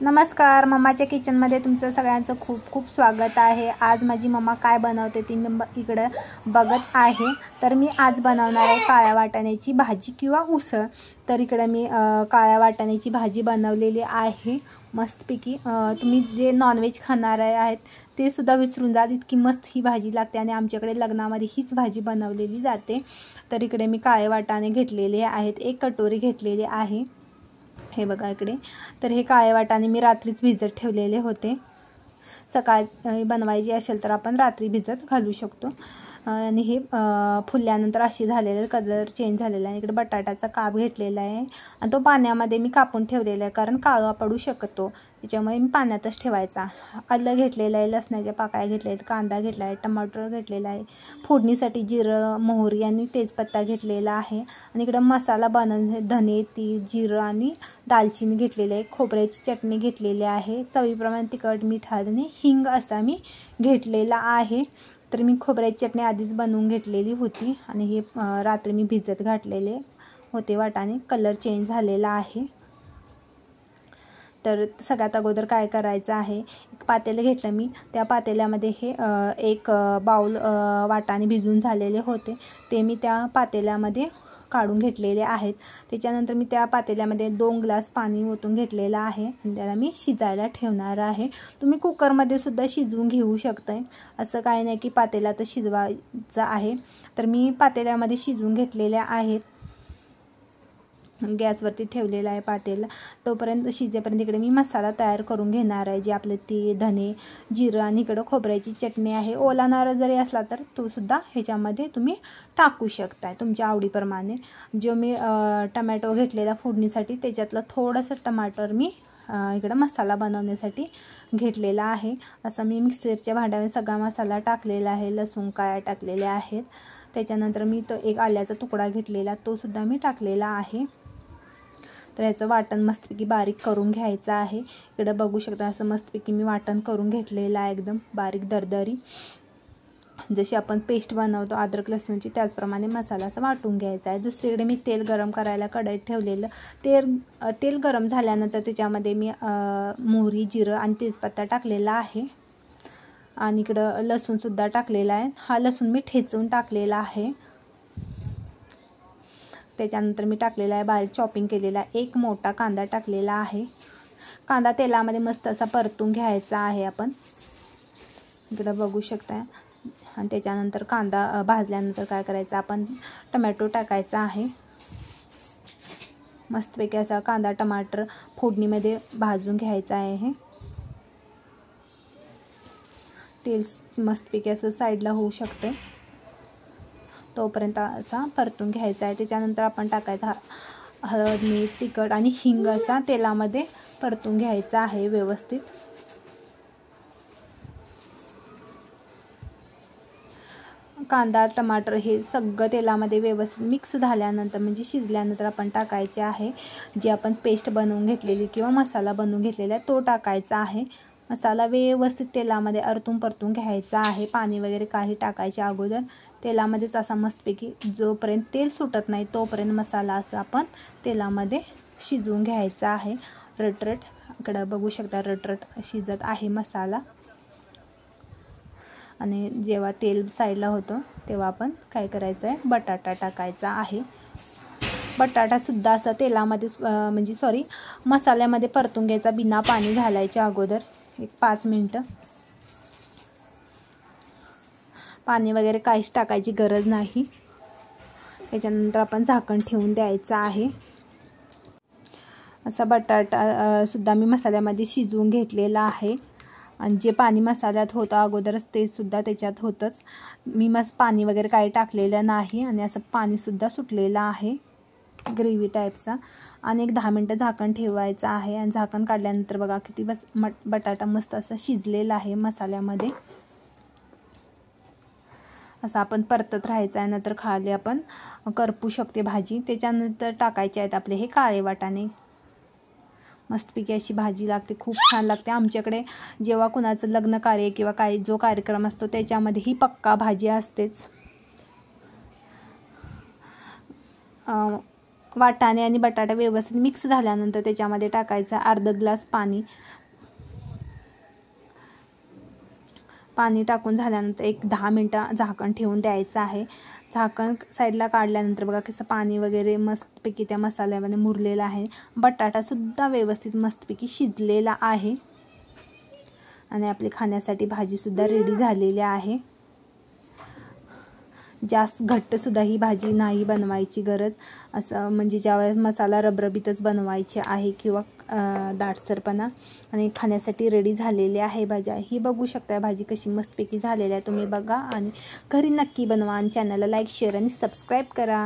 नमस्कार, मम्माच्या किचनमध्ये तुमचं सगळ्यांचं खूप खूप स्वागत आहे। आज माझी मम्मा काय बनवते ती मी इकडे बघत आहे। तर मी आज बनवणार आहे काळ्या वाटाण्याची भाजी किंवा उसळ। तर इकडे मी काळ्या वाटाण्याची भाजी बनवलेली आहे मस्तपैकी। तुम्ही जे नॉनव्हेज खाणारे आहेत ते सुद्धा विसरून जा, इतकी मस्त ही भाजी लागते आणि आमच्याकडे लग्नामध्ये हीच भाजी बनवलेली जाते। तर इकडे मी काळे वाटाणे घेतलेले आहेत, 1 कटोरी घेतलेली आहे। हे बघा इकडे। तर हे काळे वाटाणे मी रात्रीच भिजत ठेवलेले होते। सकाळी बनवायची असेल तर आपण रात्री भिजत घालू शकतो। आणि हे फुलल्यानंतर अशी झालेले कलर चेंज झालेला आहे। इकडे बटाट्याचा काप घेतलेला आहे आणि तो पाण्यामध्ये मी कापून ठेवलेला आहे, कारण काळा पडू शकतो, त्याच्यामुळे मी पाण्यातच ठेवायचा। आलं घेतलेलं आहे, लसणाच्या पाकळ्या घेतल्या आहेत, कांदा घेतला आहे, टमाटर घेतलेला आहे, फोडणीसाठी जिरं, मोहरी आणि तेजपत्ता घेतलेला आहे। आणि इकडे मसाला बनवणे धने, तीळ, जिरं आणि दालचिनी घेतलेली आहे, खोबऱ्याची चटणी घेतलेली आहे, चवीप्रमाणे तिखट, मीठ आणि हिंग असा मी घेतलेला आहे। तर मी खोबऱ्याची चटणी आधीच बनवून घेतलेली होती आणि हे रात्री मी भिजत घातलेले होते वाटाणे। कलर चेंज झालेला आहे। तर सगळ्यात अगोदर काय करायचं आहे, एक पातेलं घेतलं मी, त्या पातेल्यामध्ये हे 1 बाउल वाटाणे भिजून झालेले होते ते मी त्या पातेल्यामध्ये काढून घेतलेले आहेत। त्याच्यानंतर मी त्या पातेल्यामध्ये 2 ग्लास पाणी ओतून घेतलेलं आहे आणि त्याला मी शिजायला ठेवणार आहे। तुम्ही कुकरमध्ये सुद्धा शिजवून घेऊ शकताय, असं काही नाही की पातेल्यातच शिजवायचं आहे। तर मी पातेल्यामध्ये शिजवून घेतलेल्या आहेत, गॅसवरती ठेवलेला आहे पातेला। तोपर्यंत शिजेपर्यंत इकडे मी मसाला तयार करून घेणार आहे, जे आपले तीळ, धने, जिरं आणि इकडे खोबऱ्याची चटणी आहे। ओला नारळ जरी असला तर तो सुद्धा ह्याच्यामध्ये तुम्ही टाकू शकताय तुमच्या आवडीप्रमाणे। जो मी टमॅटो घेतलेला फोडणीसाठी त्याच्यातलं थोडंसं टमाटर मी इकडे मसाला बनवण्यासाठी घेतलेला आहे। असं मी मिक्सरच्या भांड्यामध्ये सगळा मसाला टाकलेला आहे, लसूण काळ्या टाकलेल्या आहेत। त्याच्यानंतर मी तो एक आल्याचा तुकडा घेतलेला तो सुद्धा मी टाकलेला आहे। तर याचं वाटण मस्तपैकी बारीक करून घ्यायचं आहे। इकडे बघू शकता असं मस्तपैकी मी वाटण करून घेतलेलं आहे, एकदम बारीक दरदरी, जशी आपण पेस्ट बनवतो अद्रक लसूणची त्याचप्रमाणे मसाला असा वाटून घ्यायचा आहे। दुसरीकडे मी तेल गरम करायला कढईत ठेवलेलं, तेल गरम झाल्यानंतर त्याच्यामध्ये मी मोहरी, जिरं आणि तेजपत्ता टाकलेला आहे आणि इकडं लसूण सुद्धा टाकलेला आहे। हा लसूण मी ठेचून टाकलेला आहे। त्याच्यानंतर मी टाकलेला आहे बारीक चॉपिंग केलेला 1 मोठा कांदा टाकलेला आहे। कांदा तेलामध्ये मस्त असा परतून घ्यायचा आहे आपण, इकडे बघू शकता। आणि त्याच्यानंतर कांदा भाजल्यानंतर काय करायचं, आपण टमॅटो टाकायचा आहे। मस्तपैकी असा कांदा टमाटर फोडणीमध्ये भाजून घ्यायचा आहे। तेल मस्तपैकी असं साईडला होऊ शकते तोपर्यंत असा परतून घ्यायचा आहे। त्याच्यानंतर आपण टाकायचा हळद, मीठ, तिखट आणि हिंग असा तेलामध्ये परतून घ्यायचा आहे व्यवस्थित। कांदा टमाटर हे सगळं तेलामध्ये व्यवस्थित मिक्स झाल्यानंतर म्हणजे शिजल्यानंतर आपण टाकायचे आहे जे आपण पेस्ट बनवून घेतलेली किंवा मसाला बनवून घेतलेला आहे तो टाकायचा आहे। मसाला व्यवस्थित तेलामध्ये परतून घ्यायचा आहे। पाणी वगैरे काही टाकायच्या अगोदर तेलामध्येच असा मस्तपैकी जोपर्यंत तेल सुटत नाही तोपर्यंत मसाला असा आपण तेलामध्ये शिजवून घ्यायचा आहे। रटरट इकडे बघू शकता रटरट शिजत आहे मसाला। आणि जेव्हा तेल साईडला होतं तेव्हा आपण काय करायचं आहे, बटाटा टाकायचा आहे। बटाटा सुद्धा असं तेलामध्ये मसाल्यामध्ये परतून घ्यायचा बिना पाणी घालायच्या अगोदर 5 मिनिटं। पाणी वगैरे काहीच टाकायची गरज नाही। त्याच्यानंतर आपण झाकण ठेवून द्यायचं आहे। असा बटाटा सुद्धा मी मसाल्यामध्ये शिजवून घेतलेला आहे आणि जे पाणी मसाल्यात होतं अगोदरच ते सुद्धा त्याच्यात होतंच। मी पाणी वगैरे काही टाकलेलं नाही आणि असं पाणी सुद्धा सुटलेलं आहे ग्रेव्ही टाईपचा। आणि एक 10 मिनिटं झाकण ठेवायचं आहे आणि झाकण काढल्यानंतर बघा किती बटाटा मस्त असा शिजलेला आहे मसाल्यामध्ये। असं आपण परतत राहायचं आहे, नंतर खाली आपण करपू शकते भाजी। त्याच्यानंतर टाकायचे आहेत आपले हे काळे वाटाणे। मस्तपैकी अशी भाजी लागते, खूप छान लागते। आमच्याकडे जेव्हा कुणाचं लग्न कार्य किंवा जो कार्यक्रम असतो त्याच्यामध्ये ही पक्का भाजी असतेच। वाटाणे आणि बटाटा व्यवस्थित मिक्स झाल्यानंतर त्याच्यामध्ये टाकायचा अर्धा ग्लास पाणी टाकून झाल्यानंतर एक 10 मिनटं झाकण ठेवून द्यायचं आहे। झाकण साईडला काढल्यानंतर बघा कसं पाणी वगैरे मस्तपैकी त्या मसाल्यामध्ये मुरलेलं आहे। बटाटासुद्धा व्यवस्थित मस्तपैकी शिजलेला आहे आणि आपली खाण्यासाठी भाजीसुद्धा रेडी झालेली आहे। जास्त घट्टसुद्धा ही भाजी नाही बनवायची गरज, असं म्हणजे ज्यावेळेस मसाला रबरबीतच बनवायचे आहे किंवा दाटसरपणा, आणि खाण्यासाठी रेडी झालेली आहे भाजी। ही बघू शकता भाजी कशी मस्तपैकी झालेली आहे, तुम्ही बघा आणि घरी नक्की बनवा आणि चॅनलला लाईक शेअर आणि सबस्क्राईब करा।